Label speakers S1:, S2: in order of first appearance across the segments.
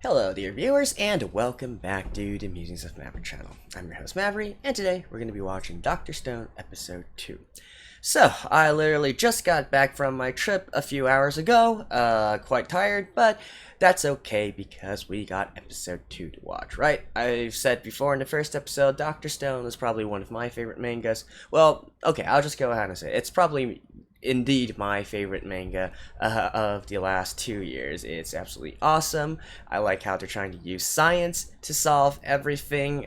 S1: Hello dear viewers, and welcome back to the Musings of Maverick channel. I'm your host Maverick, and today we're going to be watching Dr. Stone episode 2. So, I literally just got back from my trip a few hours ago, quite tired, but that's okay because we got episode 2 to watch, right? I've said before in the first episode, Dr. Stone is probably one of my favorite mangas. Well, okay, I'll just go ahead and say it. It's probably indeed my favorite manga of the last 2 years. It's absolutely awesome. I like how they're trying to use science to solve everything.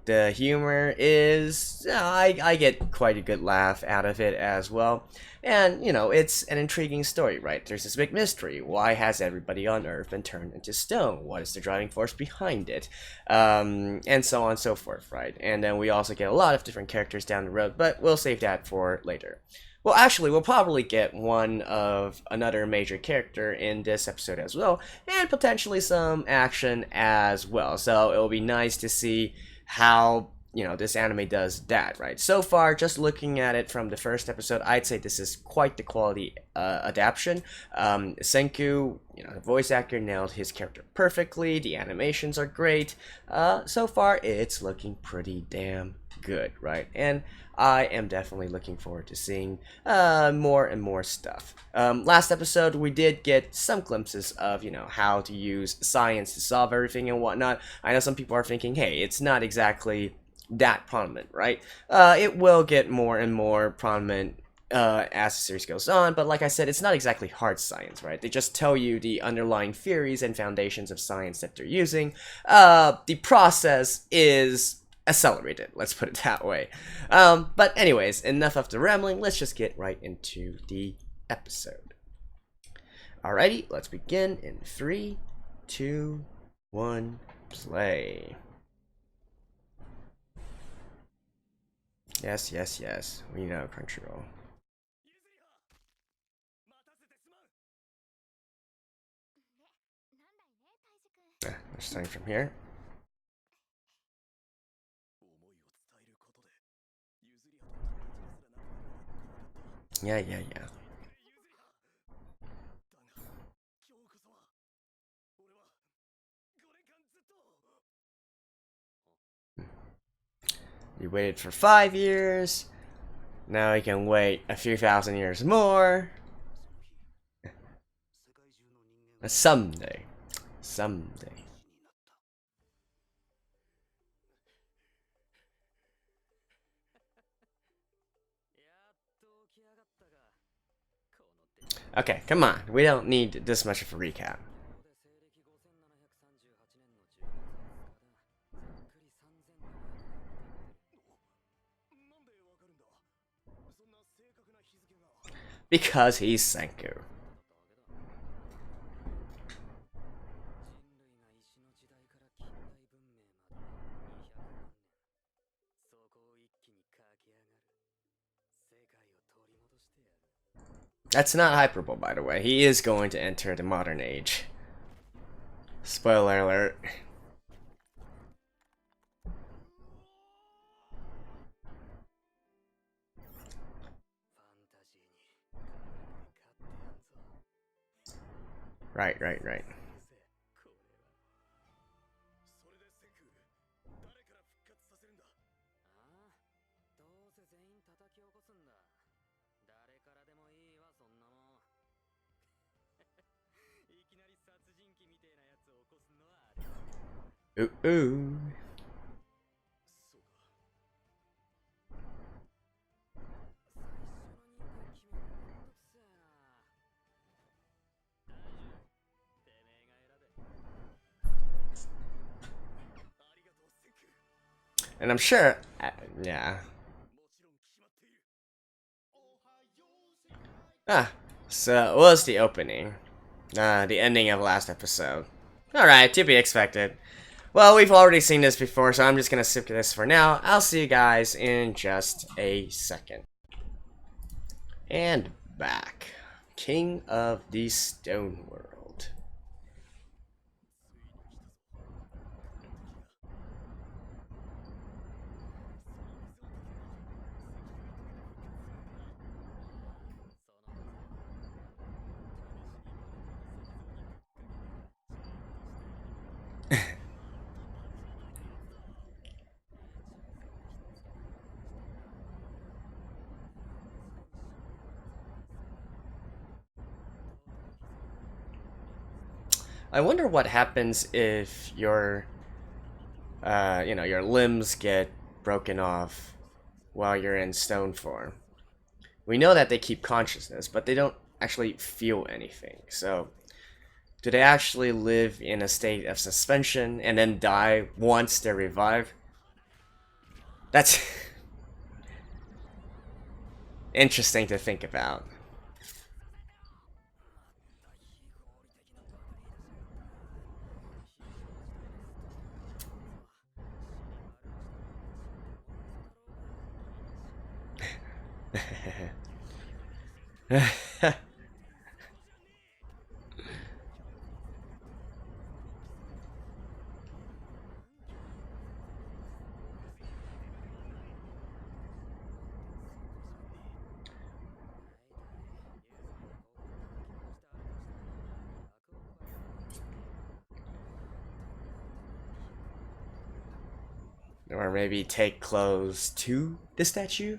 S1: The humor is, I get quite a good laugh out of it as well. And, you know, it's an intriguing story, right? There's this big mystery. Why has everybody on Earth been turned into stone? What is the driving force behind it? And so on and so forth, right? And then we also get a lot of different characters down the road, but we'll save that for later. Well, actually, we'll probably get another major character in this episode as well, and potentially some action as well. So it'll be nice to see how, you know, this anime does that, right? So far, just looking at it from the first episode, I'd say this is quite the quality adaptation. Senku, you know, the voice actor nailed his character perfectly. The animations are great. So far, it's looking pretty damn good, right? And I am definitely looking forward to seeing more and more stuff. Last episode, we did get some glimpses of, you know, how to use science to solve everything and whatnot. I know some people are thinking, hey, it's not exactly that prominent, right? It will get more and more prominent as the series goes on, but like I said, it's not exactly hard science, right? They just tell you the underlying theories and foundations of science that they're using. The process is accelerated, let's put it that way. But anyways, enough of the rambling, let's just get right into the episode. Alrighty, let's begin in 3, 2, 1, play. Yes, yes, yes, we know Crunchyroll. We're starting from here. Yeah. You waited for 5 years. Now you can wait a few thousand years more. Someday. Okay, come on. We don't need this much of a recap. Because he's Senku. That's not hyperbole, by the way. He is going to enter the modern age. Spoiler alert. Right. Ooh. And I'm sure, yeah. So what was the opening? The ending of last episode. Alright, to be expected. Well, we've already seen this before, so I'm just gonna skip this for now. I'll see you guys in just a second. And back. King of the Stone World. I wonder what happens if your, your limbs get broken off while you're in stone form. We know that they keep consciousness, but they don't actually feel anything. So, do they actually live in a state of suspension and then die once they're revived? That's interesting to think about. Or maybe take clothes to the statue?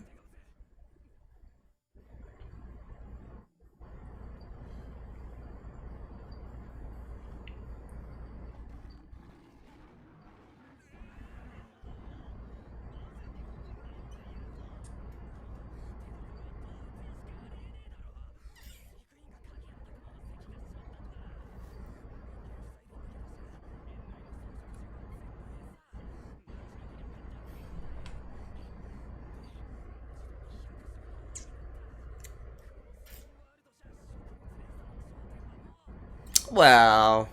S1: Well,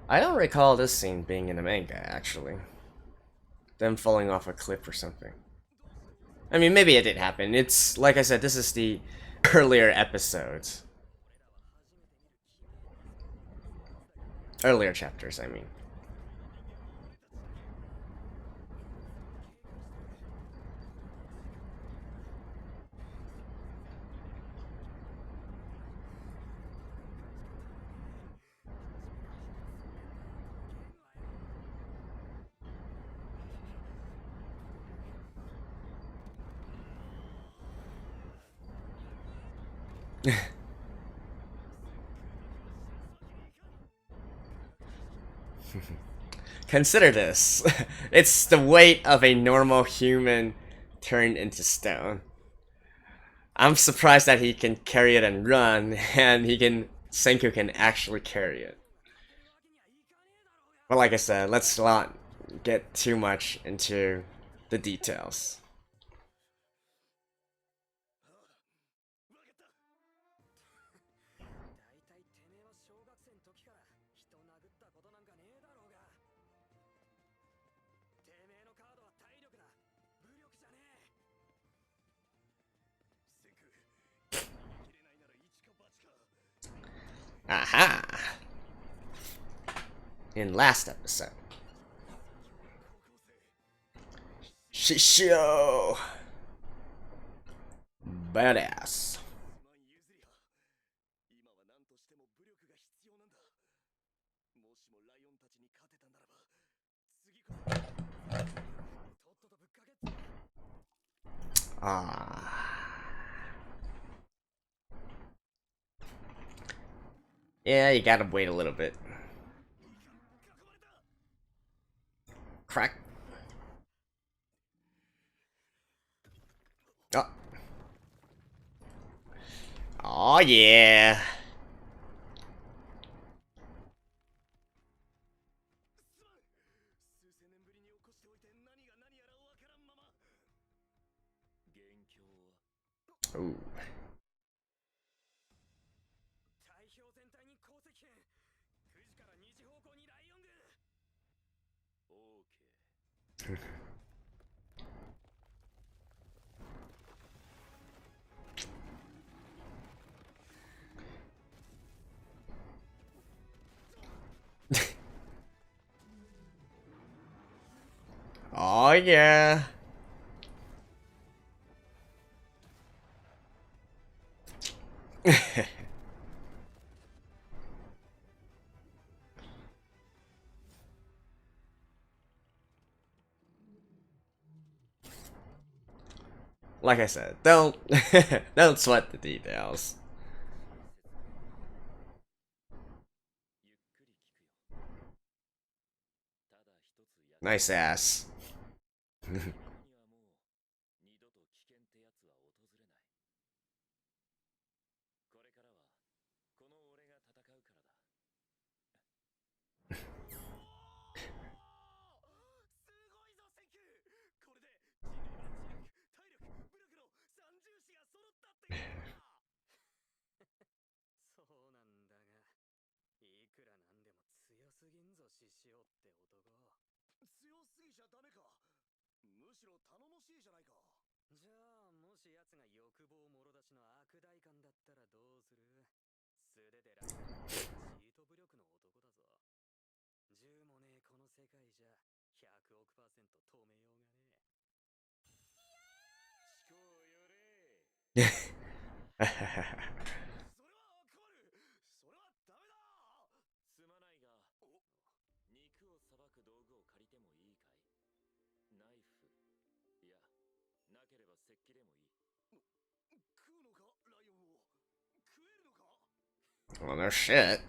S1: I don't recall this scene being in the manga, actually. Them falling off a cliff or something. I mean, maybe it did happen. It's, like I said, this is the earlier episodes. Earlier chapters, I mean. Consider this. It's the weight of a normal human turned into stone. I'm surprised that he can carry it and run, and Senku can actually carry it. But like I said, let's not get too much into the details. Aha! In last episode. Shishio! Badass. Ah. Yeah, you gotta wait a little bit. Crack. Oh. Oh yeah. Ooh. Oh yeah. Like I said, don't don't sweat the details. Nice ass. Well, no shit.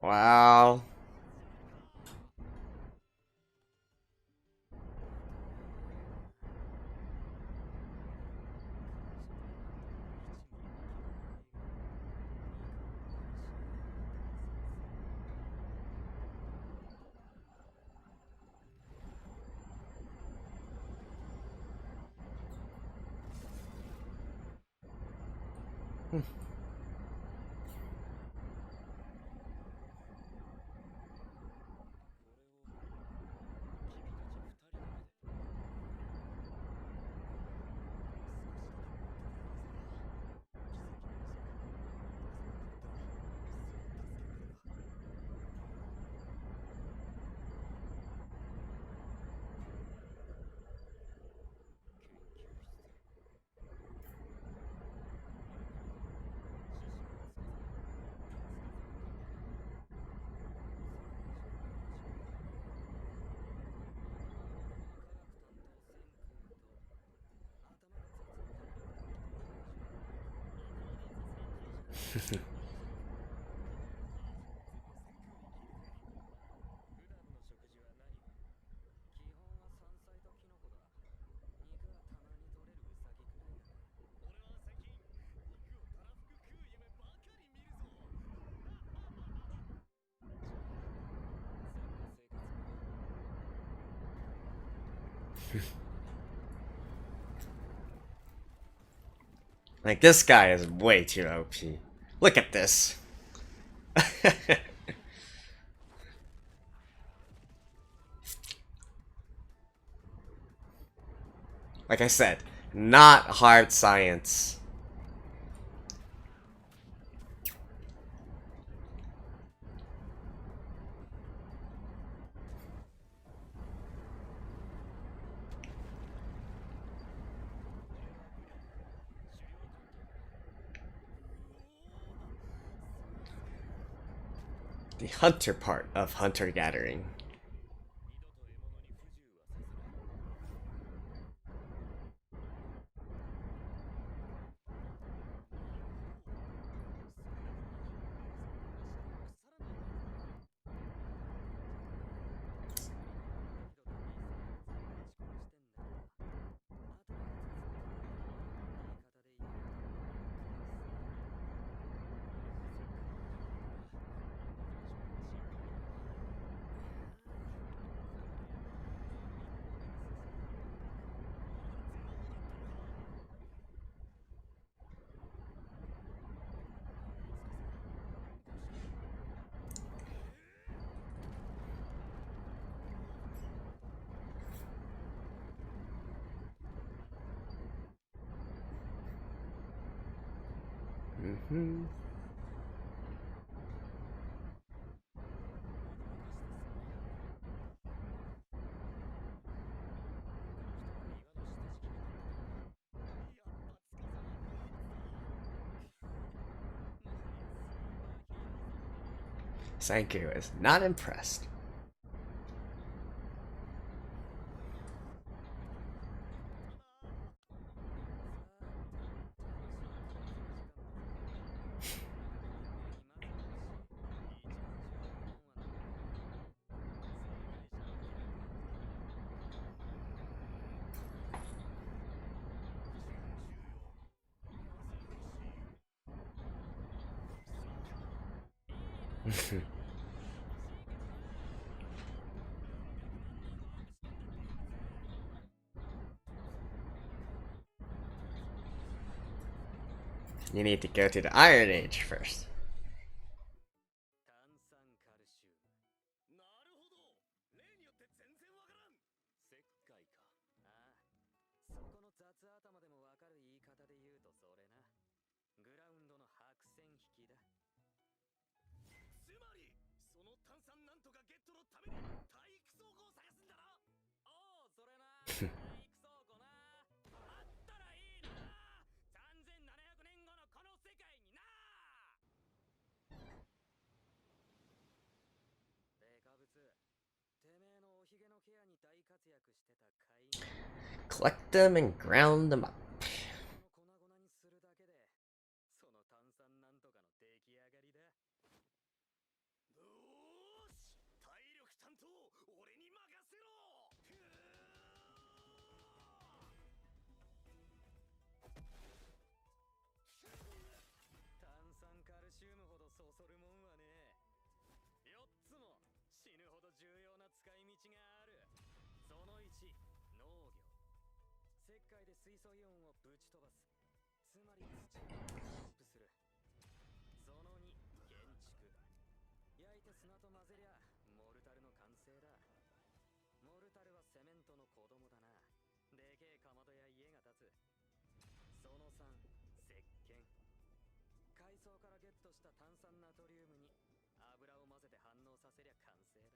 S1: Wow. Like, this guy is way too OP. Look at this. Like I said, not hard science. The hunter part of hunter-gathering. Sanku is not impressed. You need to go to the Iron Age first. Collect them and ground them up.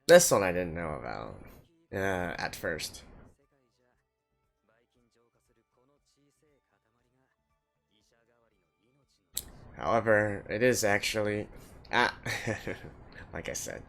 S1: This one I didn't know about at first. However, it is actually like I said.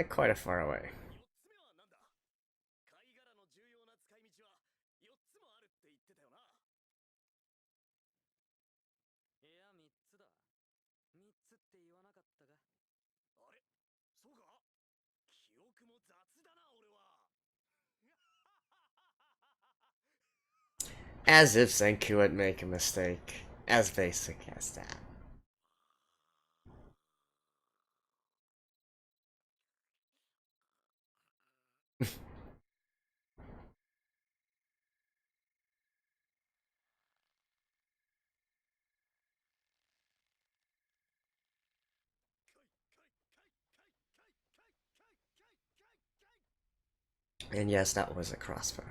S1: Quite a far away. As if Senku would make a mistake as basic as that. And yes, that was a crossbow.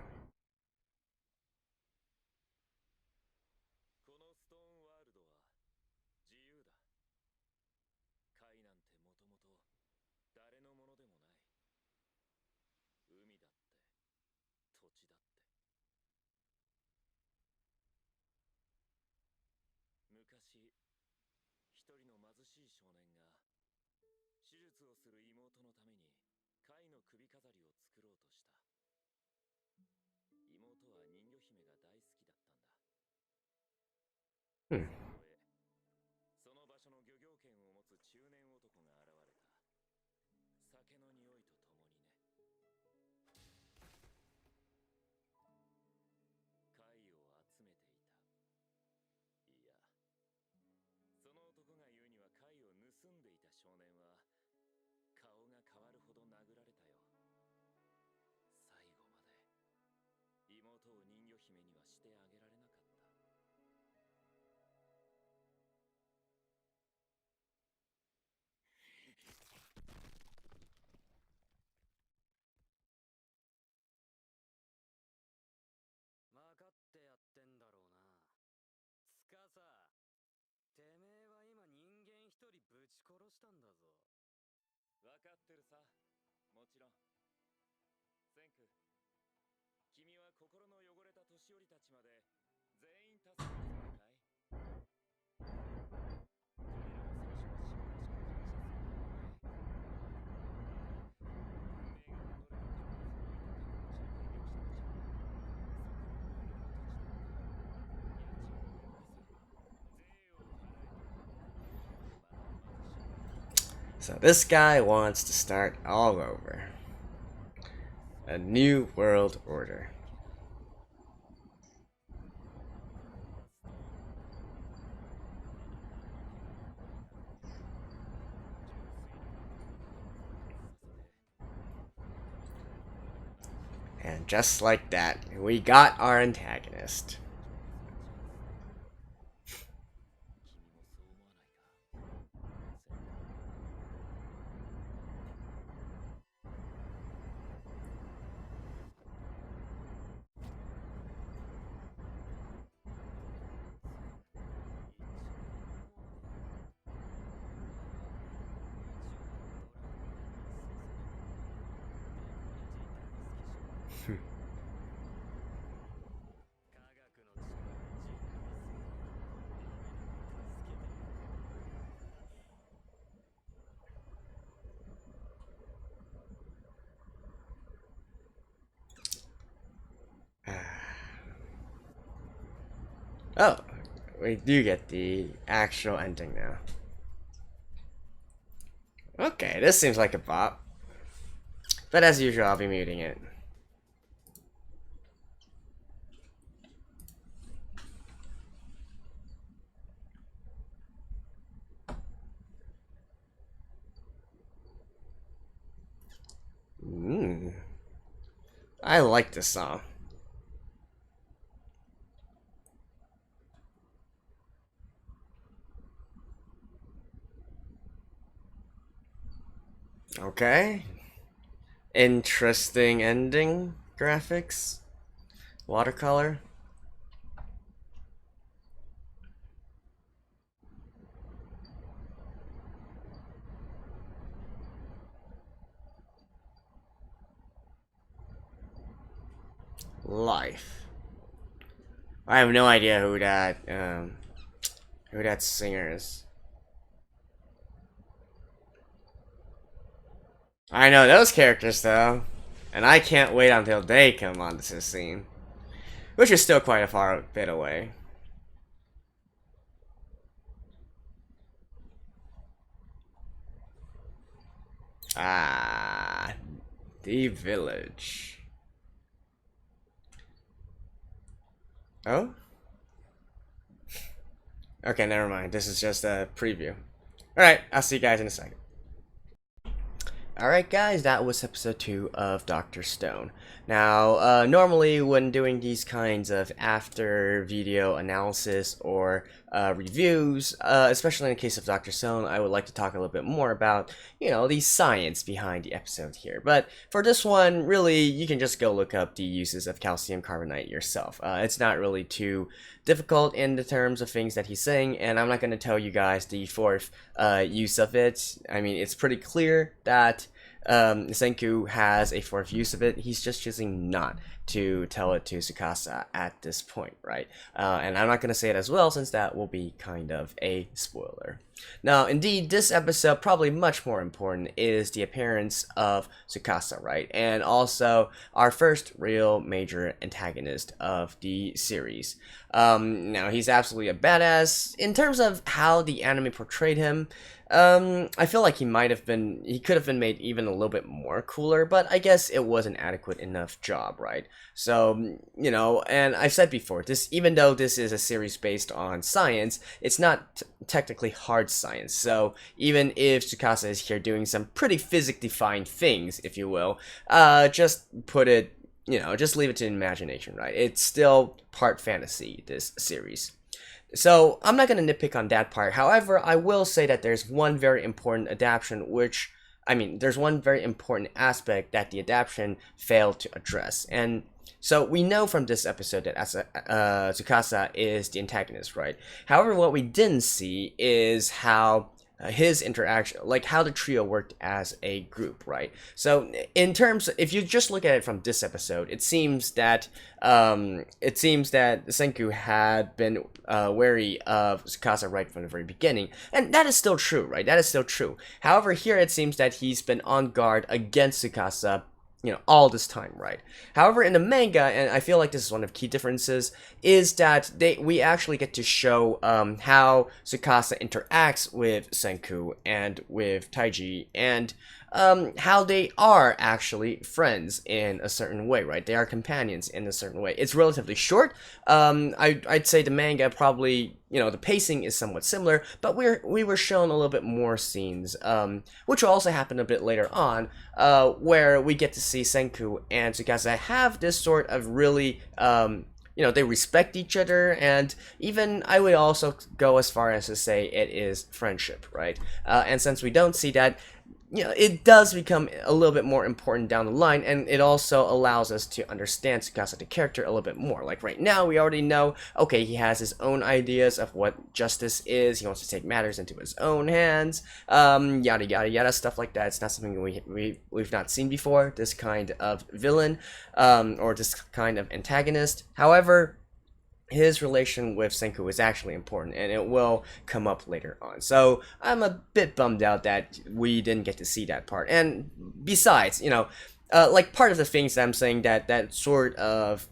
S1: So this guy wants to start all over. A new world order. And just like that, we got our antagonist. Oh, we do get the actual ending now. Okay, this seems like a bop. But as usual, I'll be muting it. I like this song. Okay. Interesting ending graphics. Watercolor. Life. I have no idea who that singer is. I know those characters though, and I can't wait until they come onto the scene, which is still quite a far bit away. Ah, the village. Oh? Okay, never mind. This is just a preview. Alright, I'll see you guys in a second. Alright guys, that was episode 2 of Dr. Stone. Now, normally when doing these kinds of after video analysis or reviews, especially in the case of Dr. Stone, I would like to talk a little bit more about, you know, the science behind the episode here. But for this one, really, you can just go look up the uses of calcium carbonate yourself. It's not really too difficult in the terms of things that he's saying, and I'm not going to tell you guys the fourth use of it. I mean, it's pretty clear that Senku has a fourth use of it, he's just choosing not to tell it to Tsukasa at this point, right? And I'm not going to say it as well, since that will be kind of a spoiler. Now, indeed, this episode, probably much more important, is the appearance of Tsukasa, right? And also our first real major antagonist of the series. Now, he's absolutely a badass. In terms of how the anime portrayed him, I feel like he could have been made even a little bit more cooler, but I guess it was an adequate enough job, right? So, you know, and I've said before, even though this is a series based on science, it's not technically hard science. So even if Tsukasa is here doing some pretty physics-defying things, if you will, just put it, you know, just leave it to imagination, right? It's still part fantasy, this series. So I'm not going to nitpick on that part. However, I will say that there's one very important adaptation, there's one very important aspect that the adaptation failed to address. And so we know from this episode that Tsukasa is the antagonist, right? However, what we didn't see is how his interaction, like how the trio worked as a group, right? So in terms, if you just look at it from this episode, it seems that Senku had been wary of Tsukasa right from the very beginning, and that is still true, right? That is still true. However, here it seems that he's been on guard against Tsukasa, you know, all this time, right? However, in the manga, and I feel like this is one of the key differences, is that we actually get to show how Tsukasa interacts with Senku and with Taiji, and how they are actually friends in a certain way, right? They are companions in a certain way. It's relatively short. I'd say the manga probably, you know, the pacing is somewhat similar, but we were shown a little bit more scenes, which will also happen a bit later on, where we get to see Senku and Tsukasa have this sort of really, you know, they respect each other, and even I would also go as far as to say it is friendship, right? And since we don't see that, you know, it does become a little bit more important down the line, and it also allows us to understand Tsukasa the character a little bit more. Like right now, we already know, okay, he has his own ideas of what justice is, he wants to take matters into his own hands, yada yada yada, stuff like that. It's not something we've not seen before, this kind of villain, or this kind of antagonist. However, his relation with Senku is actually important, and it will come up later on. So I'm a bit bummed out that we didn't get to see that part. And besides, you know, like part of the things that I'm saying that sort of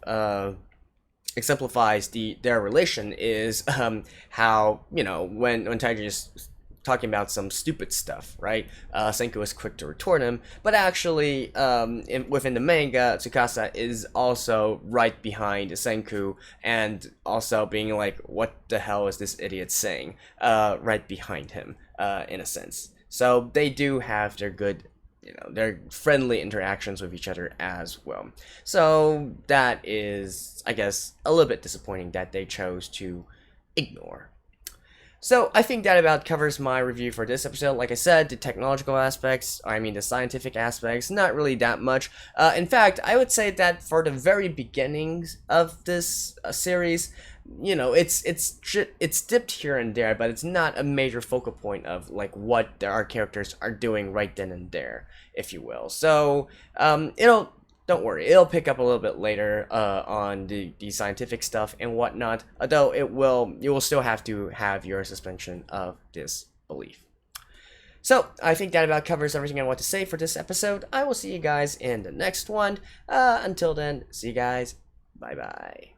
S1: exemplifies their relation is how, you know, when Taiji is talking about some stupid stuff, right? Senku is quick to retort him, but actually, within the manga, Tsukasa is also right behind Senku, and also being like, what the hell is this idiot saying? Right behind him, in a sense. So they do have their good, you know, their friendly interactions with each other as well. So that is, I guess, a little bit disappointing that they chose to ignore. So I think that about covers my review for this episode. Like I said, the technological aspects, the scientific aspects, not really that much. In fact, I would say that for the very beginnings of this series, you know, it's dipped here and there, but it's not a major focal point of like what our characters are doing right then and there, if you will. So don't worry, it'll pick up a little bit later on the scientific stuff and whatnot, although you will still have to have your suspension of disbelief. So, I think that about covers everything I want to say for this episode. I will see you guys in the next one. Until then, see you guys. Bye-bye.